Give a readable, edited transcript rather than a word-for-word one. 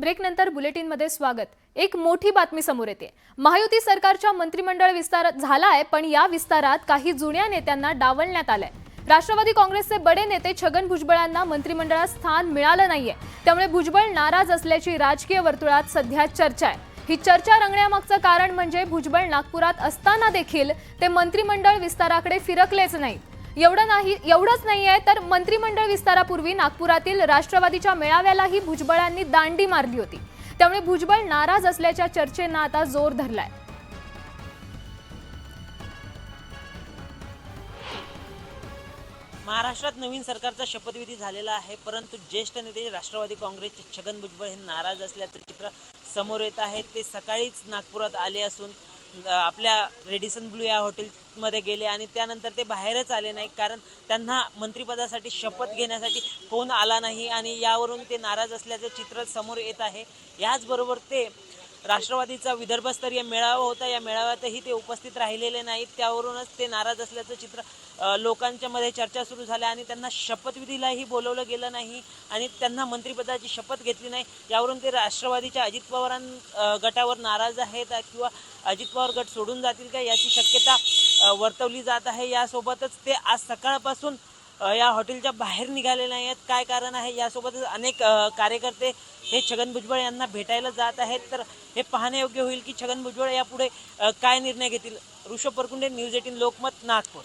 ब्रेकनंतर बुलेटिनमध्ये स्वागत। एक मोठी बातमी समोर येते। महायुती सरकारच्या मंत्रिमंडळ विस्तार झालाय, पण या विस्तारात काही जुन्या नेत्यांना डावलण्यात आलंय। राष्ट्रवादी काँग्रेसचे बडे नेते छगन भुजबळांना मंत्रिमंडळात स्थान मिळालं नाहीये, त्यामुळे भुजबळ नाराज असल्याची राजकीय वर्तुळात सध्या चर्चा आहे। ही चर्चा रंगण्यामागचं कारण म्हणजे भुजबळ नागपुरात असताना देखील ते मंत्रिमंडळ विस्ताराकडे फिरकलेच नाहीत। एवढंच नाहीये तर मंत्रिमंडळ विस्तारापूर्वी नागपुरातील राष्ट्रवादीच्या मेळाव्यालाही भुजबळांनी दांडी मारली होती, त्यामुळे भुजबळ नाराज असल्याच्या चर्चेंना आता जोर धरलाय। महाराष्ट्रात नवीन सरकारचा शपथविधी झालेला आहे, परंतु ज्येष्ठ नेते राष्ट्रवादी काँग्रेसचे छगन भुजबळ हे नाराज असल्याचं चित्र समोर येत आहे। ते सकाळीच नागपुरात आले असून आपल्या रेडिसन ब्लू या हॉटेलमध्ये गेले आणि त्यानंतर ते बाहेरच आले नाही, कारण त्यांना मंत्रिपदासाठी शपथ घेण्यासाठी फोन आला नाही आणि यावरून ते नाराज असल्याचं चित्र समोर येत आहे। याचबरोबर ते राष्ट्रवादीचा विदर्भस्तरीय मेळावा होता, या मेळाव्यातही ते उपस्थित राहिलेले नाहीत, त्यावरूनच ते नाराज असल्याचं चित्र लोकांच्या मध्ये चर्चा सुरू झाल्या आणि त्यांना शपथविधीलाही बोलवलं गेलं नाही आणि त्यांना मंत्रिपदाची शपथ घेतली नाही। यावरून ते राष्ट्रवादीच्या अजित पवार गटावर नाराज आहेत किंवा अजित पवार गट सोडून जातील का याची शक्यता वर्तवली जात आहे। यासोबतच ते आज सकाळपासून या हॉटेलच्या बाहेर निघाले नाही आहेत। काय कारण आहे, यासोबतच अनेक कार्यकर्ते हे छगन भुजबळ यांना भेटायला जात आहेत, तर हे पाहणे योग्य होईल की छगन भुजबळ यापुढे काय निर्णय घेतील। ऋषभ परकुंडे, न्यूज 18 लोकमत, नागपूर।